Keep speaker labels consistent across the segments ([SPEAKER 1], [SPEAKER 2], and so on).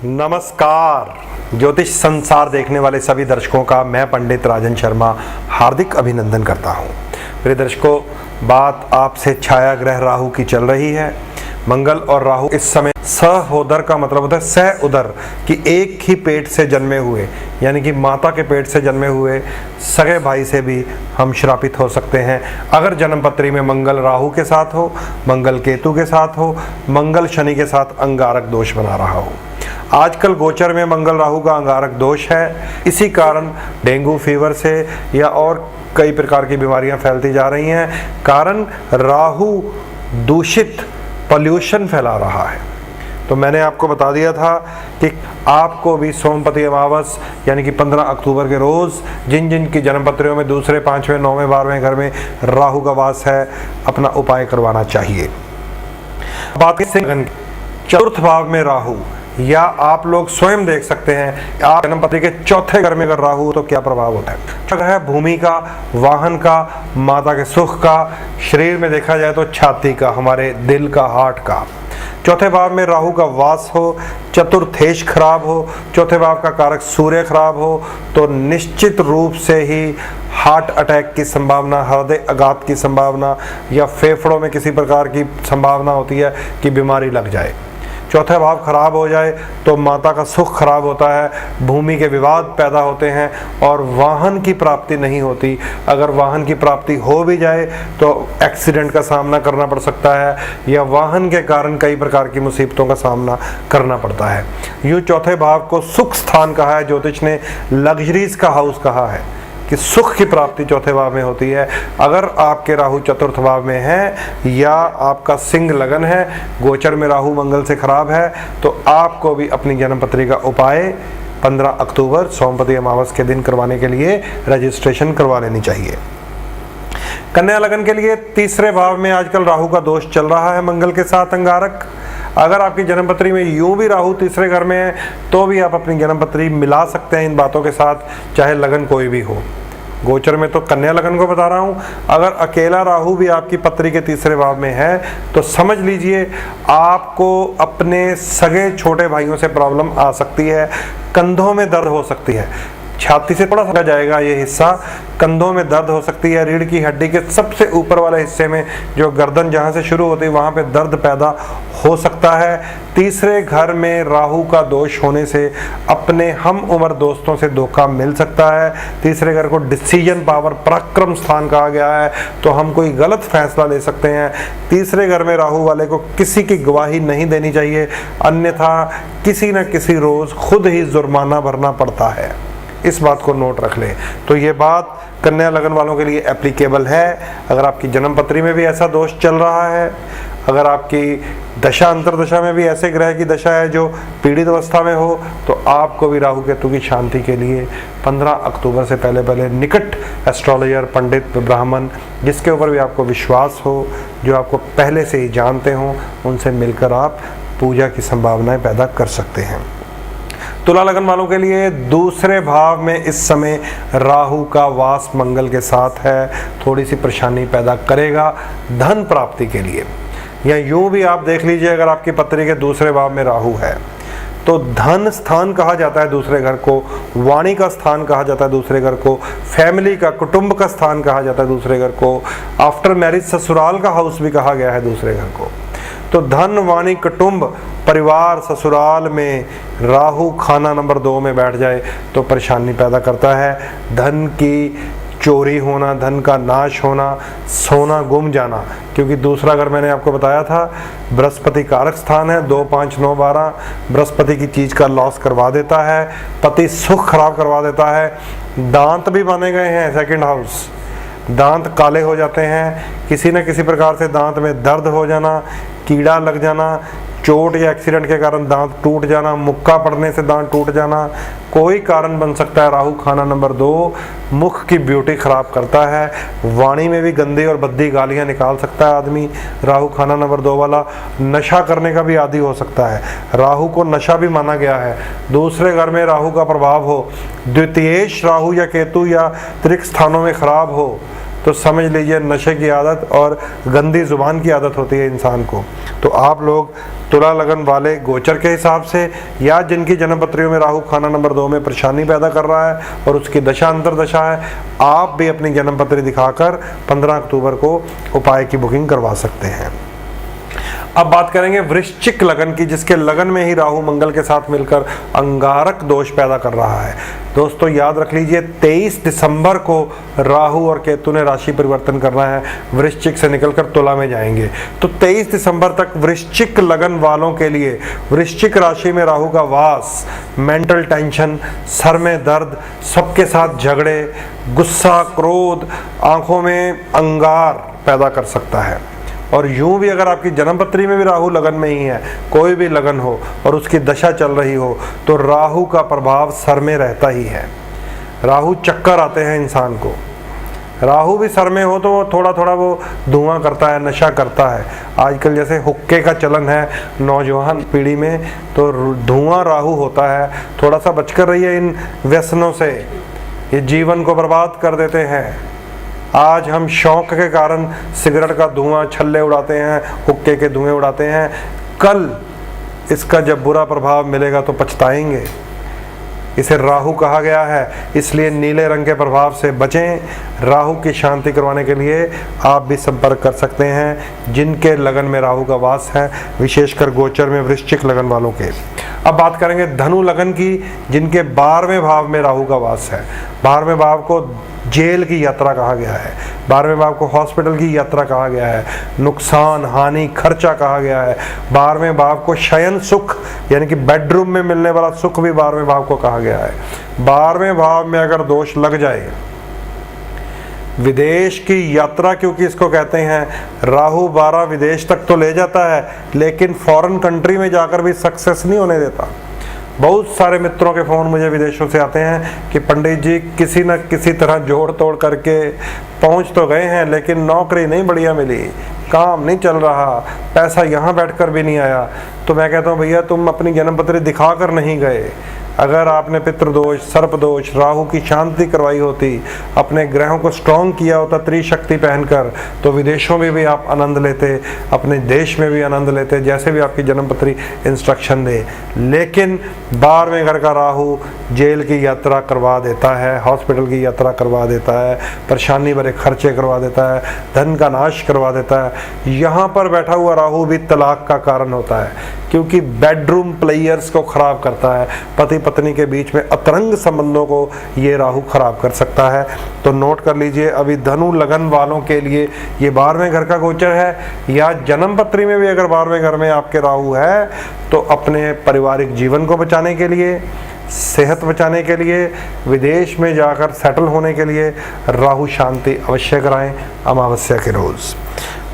[SPEAKER 1] नमस्कार। ज्योतिष संसार देखने वाले सभी दर्शकों का मैं पंडित राजन शर्मा हार्दिक अभिनंदन करता हूं। प्रिय दर्शकों, बात आपसे छाया ग्रह राहु की चल रही है। मंगल और राहु इस समय सहोदर का मतलब होता है सह उदर कि एक ही पेट से जन्मे हुए, यानी कि माता के पेट से जन्मे हुए सगे भाई से भी हम श्रापित हो सकते हैं। अगर जन्म पत्री में मंगल राहु के साथ हो, मंगल केतु के साथ हो, मंगल शनि के साथ अंगारक दोष बना रहा हो। आजकल गोचर में मंगल राहु का अंगारक दोष है। इसी कारण डेंगू फीवर से या और कई प्रकार की बीमारियां फैलती जा रही हैं। कारण राहु दूषित पॉल्यूशन फैला रहा है। तो मैंने आपको बता दिया था कि आपको भी सोमपति अमावस यानी कि 15 अक्टूबर के रोज़ जिन जिन की जन्मपत्रियों में दूसरे, पाँचवें, 9वें, 12वें घर में राहु का वास है, अपना उपाय करवाना चाहिए। बात चतुर्थ भाव में राहु, या आप लोग स्वयं देख सकते हैं आप जन्मपत्री के चौथे घर में अगर राहु हो तो क्या प्रभाव होता है। है भूमि का, वाहन का, माता के सुख का, शरीर में देखा जाए तो छाती का, हमारे दिल का, हार्ट का। चौथे भाव में राहु का वास हो, चतुर्थेश खराब हो, चौथे भाव का कारक सूर्य खराब हो तो निश्चित रूप से ही हार्ट अटैक की संभावना, हृदय आघात की संभावना या फेफड़ों में किसी प्रकार की संभावना होती है कि बीमारी लग जाए। चौथा भाव खराब हो जाए तो माता का सुख खराब होता है, भूमि के विवाद पैदा होते हैं और वाहन की प्राप्ति नहीं होती। अगर वाहन की प्राप्ति हो भी जाए तो एक्सीडेंट का सामना करना पड़ सकता है या वाहन के कारण कई प्रकार की मुसीबतों का सामना करना पड़ता है। यूँ चौथे भाव को सुख स्थान कहा है, ज्योतिष ने लग्जरीज का हाउस कहा है कि सुख की प्राप्ति चौथे भाव में होती है। अगर आपके राहु चतुर्थ भाव में है या आपका सिंह लगन है, गोचर में राहु मंगल से खराब है, तो आपको भी अपनी जन्मपत्री का उपाय 15 अक्टूबर सोमपति अमावस के दिन करवाने के लिए रजिस्ट्रेशन करवा लेनी चाहिए। कन्या लगन के लिए तीसरे भाव में आजकल राहु का दोष चल रहा है मंगल के साथ अंगारक। अगर आपकी जन्मपत्री में यूं भी राहु तीसरे घर में है तो भी आप अपनी जन्मपत्री मिला सकते हैं इन बातों के साथ, चाहे लगन कोई भी हो। गोचर में तो कन्या लगन को बता रहा हूं। अगर अकेला राहु भी आपकी पत्री के तीसरे भाव में है तो समझ लीजिए आपको अपने सगे छोटे भाइयों से प्रॉब्लम आ सकती है, कंधों में दर्द हो सकती है, छाती से थोड़ा सा जाएगा ये हिस्सा, कंधों में दर्द हो सकती है, रीढ़ की हड्डी के सबसे ऊपर वाले हिस्से में जो गर्दन जहाँ से शुरू होती है वहाँ पे दर्द पैदा हो सकता है। तीसरे घर में राहु का दोष होने से अपने हम उम्र दोस्तों से धोखा मिल सकता है। तीसरे घर को डिसीजन पावर, पराक्रम स्थान कहा गया है, तो हम कोई गलत फैसला ले सकते हैं। तीसरे घर में राहु वाले को किसी की गवाही नहीं देनी चाहिए, अन्यथा किसी न किसी रोज़ खुद ही जुर्माना भरना पड़ता है। इस बात को नोट रख लें। तो ये बात कन्या लगन वालों के लिए एप्लीकेबल है। अगर आपकी जन्मपत्री में भी ऐसा दोष चल रहा है, अगर आपकी दशा अंतरदशा में भी ऐसे ग्रह की दशा है जो पीड़ित अवस्था में हो, तो आपको भी राहु केतु की शांति के लिए 15 अक्टूबर से पहले निकट एस्ट्रोलॉजर, पंडित, ब्राह्मण जिसके ऊपर भी आपको विश्वास हो, जो आपको पहले से ही जानते हों, उनसे मिलकर आप पूजा की संभावनाएं पैदा कर सकते हैं। तुला लगन वालों के लिए दूसरे भाव में इस समय राहु का वास मंगल के साथ है, थोड़ी सी परेशानी पैदा करेगा धन प्राप्ति के लिए। या यूं भी आप देख लीजिए, अगर आपकी पत्री के दूसरे भाव में राहु है तो धन स्थान कहा जाता है दूसरे घर को, वाणी का स्थान कहा जाता है दूसरे घर को, फैमिली का, कुटुंब का स्थान कहा जाता है दूसरे घर को, आफ्टर मैरिज ससुराल का हाउस भी कहा गया है दूसरे घर को। तो धन, वाणी, कुटुंब, परिवार, ससुराल में राहु खाना नंबर 2 में बैठ जाए तो परेशानी पैदा करता है। धन की चोरी होना, धन का नाश होना, सोना गुम जाना, क्योंकि दूसरा घर मैंने आपको बताया था बृहस्पति कारक स्थान है, 2, 5, 9, 12 बृहस्पति की चीज़ का लॉस करवा देता है, पति सुख खराब करवा देता है। दांत भी बने गए हैं सेकंड हाउस, दांत काले हो जाते हैं, किसी न किसी प्रकार से दांत में दर्द हो जाना, कीड़ा लग जाना, चोट या एक्सीडेंट के कारण दांत टूट जाना, मुक्का पड़ने से दांत टूट जाना, कोई कारण बन सकता है। राहु खाना नंबर 2 मुख की ब्यूटी खराब करता है, वाणी में भी गंदी और भद्दी गालियां निकाल सकता है आदमी। राहु खाना नंबर 2 वाला नशा करने का भी आदी हो सकता है, राहु को नशा भी माना गया है। दूसरे घर में राहु का प्रभाव हो, द्वितीयेश राहु या केतु या त्रिक स्थानों में खराब हो तो समझ लीजिए नशे की आदत और गंदी जुबान की आदत होती है इंसान को। तो आप लोग तुला लगन वाले गोचर के हिसाब से या जिनकी जन्म पत्रियों में राहु खाना नंबर 2 में परेशानी पैदा कर रहा है और उसकी दशा अंतर्दशा है, आप भी अपनी जन्म पत्री दिखाकर 15 अक्टूबर को उपाय की बुकिंग करवा सकते हैं। अब बात करेंगे वृश्चिक लगन की, जिसके लगन में ही राहु मंगल के साथ मिलकर अंगारक दोष पैदा कर रहा है। दोस्तों याद रख लीजिए 23 दिसंबर को राहु और केतु ने राशि परिवर्तन करना है, वृश्चिक से निकलकर तुला में जाएंगे। तो 23 दिसंबर तक वृश्चिक लगन वालों के लिए वृश्चिक राशि में राहु का वास मेंटल टेंशन, सर में दर्द, सबके साथ झगड़े, गुस्सा, क्रोध, आंखों में अंगार पैदा कर सकता है। और यूं भी अगर आपकी जन्म पत्री में भी राहु लगन में ही है, कोई भी लगन हो और उसकी दशा चल रही हो, तो राहु का प्रभाव सर में रहता ही है। राहु चक्कर आते हैं इंसान को। राहु भी सर में हो तो वो थोड़ा थोड़ा वो धुआं करता है, नशा करता है। आजकल जैसे हुक्के का चलन है नौजवान पीढ़ी में, तो धुआं राहु होता है। थोड़ा सा बचकर रहिए इन व्यसनों से, ये जीवन को बर्बाद कर देते हैं। आज हम शौक के कारण सिगरेट का धुआं, छल्ले उड़ाते हैं, हुक्के के धुएं उड़ाते हैं, कल इसका जब बुरा प्रभाव मिलेगा तो पछताएंगे। इसे राहु कहा गया है, इसलिए नीले रंग के प्रभाव से बचें। राहु की शांति करवाने के लिए आप भी संपर्क कर सकते हैं जिनके लगन में राहु का वास है, विशेषकर गोचर में वृश्चिक लगन वालों के। अब बात करेंगे धनु लगन की, जिनके 12वें भाव में राहु का वास है। 12वें भाव को जेल की यात्रा कहा गया है, 12वें भाव को हॉस्पिटल की यात्रा कहा गया है, नुकसान, हानि, खर्चा कहा गया है। 12वें भाव को शयन सुख यानी कि बेडरूम में मिलने वाला सुख भी 12वें भाव को कहा गया है। 12वें भाव में अगर दोष लग जाए, विदेश की यात्रा क्योंकि इसको कहते हैं, राहु 12 विदेश तक तो ले जाता है लेकिन फॉरेन कंट्री में जाकर भी सक्सेस नहीं होने देता। बहुत सारे मित्रों के फ़ोन मुझे विदेशों से आते हैं कि पंडित जी किसी न किसी तरह जोड़ तोड़ करके पहुंच तो गए हैं लेकिन नौकरी नहीं बढ़िया मिली, काम नहीं चल रहा, पैसा यहाँ बैठकर भी नहीं आया। तो मैं कहता हूँ भैया तुम अपनी जन्म पत्री दिखा कर नहीं गए। अगर आपने पितृदोष, सर्पदोष, राहु की शांति करवाई होती, अपने ग्रहों को स्ट्रॉन्ग किया होता त्रिशक्ति पहनकर, तो विदेशों में भी आप आनंद लेते, अपने देश में भी आनंद लेते, जैसे भी आपकी जन्मपत्री इंस्ट्रक्शन दे। लेकिन 12वें घर का राहु जेल की यात्रा करवा देता है, हॉस्पिटल की यात्रा करवा देता है, परेशानी भरे खर्चे करवा देता है, धन का नाश करवा देता है। यहाँ पर बैठा हुआ राहु भी तलाक का कारण होता है, क्योंकि बेडरूम प्लेयर्स को खराब करता है, पति पत्नी के बीच में अतरंग संबंधों को ये राहु खराब कर सकता है। तो नोट कर लीजिए, अभी धनु लगन वालों के लिए ये 12वें घर का गोचर है, या जन्म पत्री में भी अगर 12वें घर में आपके राहु है तो अपने पारिवारिक जीवन को बचाने के लिए, सेहत बचाने के लिए, विदेश में जाकर सेटल होने के लिए राहु शांति अवश्य कराएं अमावस्या के रोज।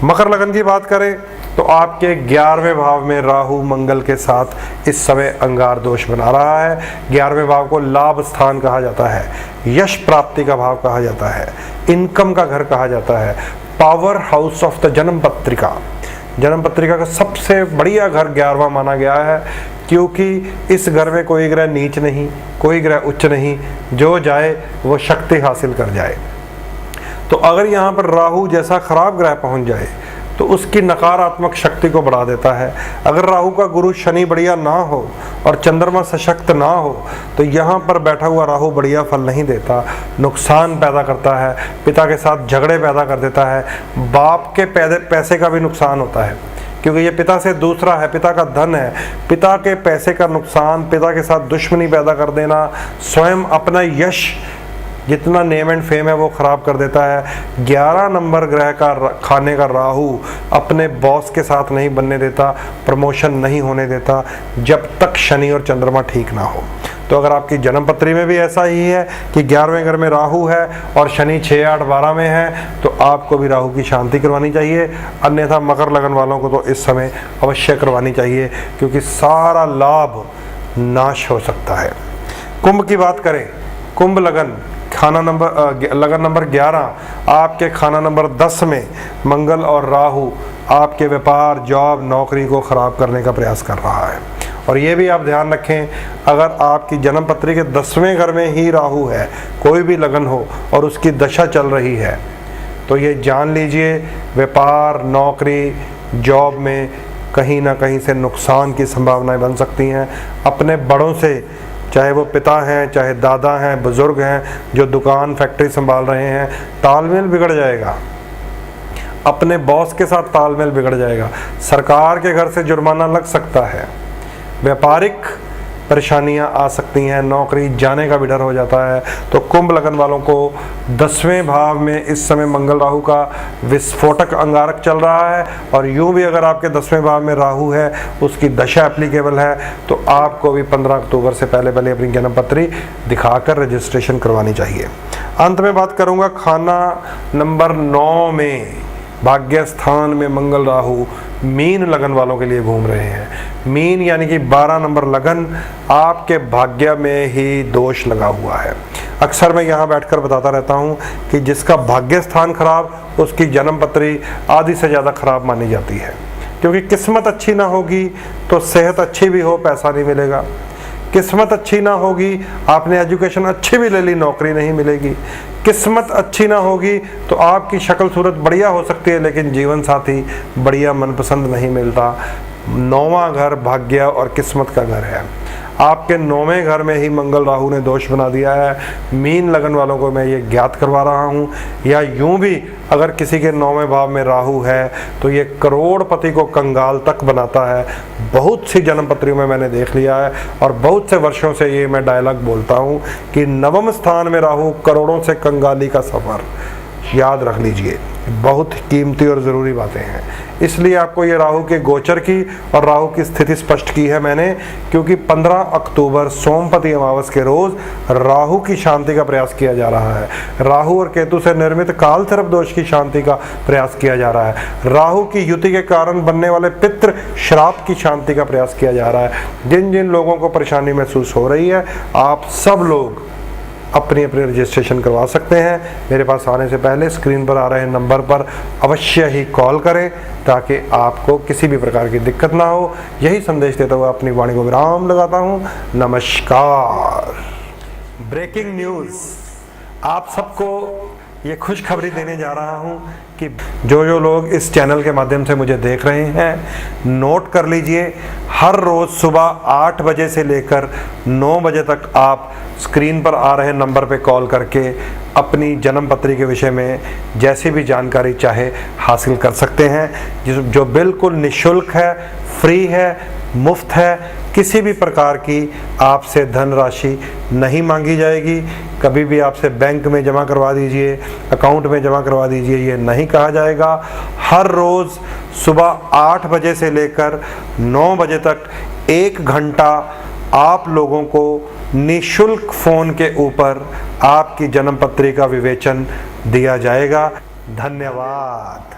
[SPEAKER 1] मकर लगन की बात करें तो आपके 11वें भाव में राहु मंगल के साथ इस समय अंगार दोष बना रहा है। 11वें भाव को लाभ स्थान कहा जाता है, यश प्राप्ति का भाव कहा जाता है, इनकम का घर कहा जाता है, पावर हाउस ऑफ द जन्म पत्रिका। जन्म पत्रिका का सबसे बढ़िया घर 11वां माना गया है, क्योंकि इस घर में कोई ग्रह नीच नहीं, कोई ग्रह उच्च नहीं, जो जाए वो शक्ति हासिल कर जाए। तो अगर यहाँ पर राहु जैसा खराब ग्रह पहुँच जाए तो उसकी नकारात्मक शक्ति को बढ़ा देता है। अगर राहु का गुरु शनि बढ़िया ना हो और चंद्रमा सशक्त ना हो तो यहाँ पर बैठा हुआ राहु बढ़िया फल नहीं देता, नुकसान पैदा करता है, पिता के साथ झगड़े पैदा कर देता है, बाप के पैसे का भी नुकसान होता है, क्योंकि ये पिता से दूसरा है, पिता का धन है। पिता के पैसे का नुकसान, पिता के साथ दुश्मनी पैदा कर देना, स्वयं अपना यश जितना नेम एंड फेम है वो खराब कर देता है। 11 नंबर ग्रह का खाने का राहु अपने बॉस के साथ नहीं बनने देता, प्रमोशन नहीं होने देता जब तक शनि और चंद्रमा ठीक ना हो। तो अगर आपकी जन्म पत्री में भी ऐसा ही है कि 11वें घर में राहु है और शनि 6, 8, 12 में है, तो आपको भी राहु की शांति करवानी चाहिए। अन्यथा मकर लगन वालों को तो इस समय अवश्य करवानी चाहिए, क्योंकि सारा लाभ नाश हो सकता है। कुंभ की बात करें, कुंभ लगन लगन नंबर 11, आपके खाना नंबर 10 में मंगल और राहु आपके व्यापार, जॉब, नौकरी को खराब करने का प्रयास कर रहा है। और ये भी आप ध्यान रखें, अगर आपकी जन्म पत्री के 10वें घर में ही राहु है, कोई भी लगन हो और उसकी दशा चल रही है, तो ये जान लीजिए व्यापार, नौकरी, जॉब में कहीं ना कहीं से नुकसान की संभावनाएं बन सकती हैं। अपने बड़ों से, चाहे वो पिता हैं, चाहे दादा हैं, बुजुर्ग हैं, जो दुकान फैक्ट्री संभाल रहे हैं, तालमेल बिगड़ जाएगा। अपने बॉस के साथ तालमेल बिगड़ जाएगा। सरकार के घर से जुर्माना लग सकता है। व्यापारिक परेशानियां आ सकती हैं, नौकरी जाने का भी डर हो जाता है। तो कुंभ लगन वालों को 10वें भाव में इस समय मंगल राहु का विस्फोटक अंगारक चल रहा है, और यूं भी अगर आपके 10वें भाव में राहु है, उसकी दशा एप्लीकेबल है, तो आपको भी 15 अक्टूबर से पहले पहले अपनी जन्म पत्री दिखाकर रजिस्ट्रेशन करवानी चाहिए। अंत में बात करूंगा खाना नंबर 9 में, भाग्य स्थान में मंगल राहु मीन लगन वालों के लिए घूम रहे हैं। मीन यानी कि 12 नंबर लगन, आपके भाग्य में ही दोष लगा हुआ है। अक्सर मैं यहाँ बैठकर बताता रहता हूँ कि जिसका भाग्य स्थान खराब, उसकी जन्म पत्री आधी से ज़्यादा खराब मानी जाती है। क्योंकि किस्मत अच्छी ना होगी तो सेहत अच्छी भी हो, पैसा नहीं मिलेगा। किस्मत अच्छी ना होगी, आपने एजुकेशन अच्छी भी ले ली, नौकरी नहीं मिलेगी। किस्मत अच्छी ना होगी तो आपकी शक्ल सूरत बढ़िया हो सकती है, लेकिन जीवन साथी बढ़िया मनपसंद नहीं मिलता। 9वां घर भाग्य और किस्मत का घर है। आपके 9वें घर में ही मंगल राहु ने दोष बना दिया है। मीन लगन वालों को मैं ये ज्ञात करवा रहा हूँ। या यूं भी अगर किसी के 9वें भाव में राहु है तो ये करोड़पति को कंगाल तक बनाता है। बहुत सी जन्म पत्रियों में मैंने देख लिया है, और बहुत से वर्षों से ये मैं डायलॉग बोलता हूँ कि 9वें स्थान में राहु, करोड़ों से कंगाली का सफ़र। याद रख लीजिए, बहुत कीमती और ज़रूरी बातें हैं। इसलिए आपको ये राहु के गोचर की और राहु की स्थिति स्पष्ट की है मैंने, क्योंकि 15 अक्टूबर सोमपति अमावस के रोज राहु की शांति का प्रयास किया जा रहा है। राहु और केतु से निर्मित काल सर्प दोष की शांति का प्रयास किया जा रहा है। राहु की युति के कारण बनने वाले पितृ श्राप की शांति का प्रयास किया जा रहा है। जिन जिन लोगों को परेशानी महसूस हो रही है, आप सब लोग अपनी अपनी रजिस्ट्रेशन करवा सकते हैं। मेरे पास आने से पहले स्क्रीन पर आ रहे नंबर पर अवश्य ही कॉल करें, ताकि आपको किसी भी प्रकार की दिक्कत ना हो। यही संदेश देता हुआ अपनी वाणी को विराम लगाता हूँ। नमस्कार। ब्रेकिंग न्यूज़, आप सबको ये खुशखबरी देने जा रहा हूँ कि जो लोग इस चैनल के माध्यम से मुझे देख रहे हैं, नोट कर लीजिए, हर रोज़ सुबह 8 बजे से लेकर 9 बजे तक आप स्क्रीन पर आ रहे नंबर पे कॉल करके अपनी जन्म पत्री के विषय में जैसी भी जानकारी चाहे हासिल कर सकते हैं, जो बिल्कुल निःशुल्क है, फ्री है, मुफ्त है। किसी भी प्रकार की आपसे धनराशि नहीं मांगी जाएगी। कभी भी आपसे बैंक में जमा करवा दीजिए, अकाउंट में जमा करवा दीजिए, ये नहीं कहा जाएगा। हर रोज़ सुबह 8 बजे से लेकर 9 बजे तक 1 घंटा आप लोगों को निःशुल्क फ़ोन के ऊपर आपकी जन्म पत्री का विवेचन दिया जाएगा। धन्यवाद।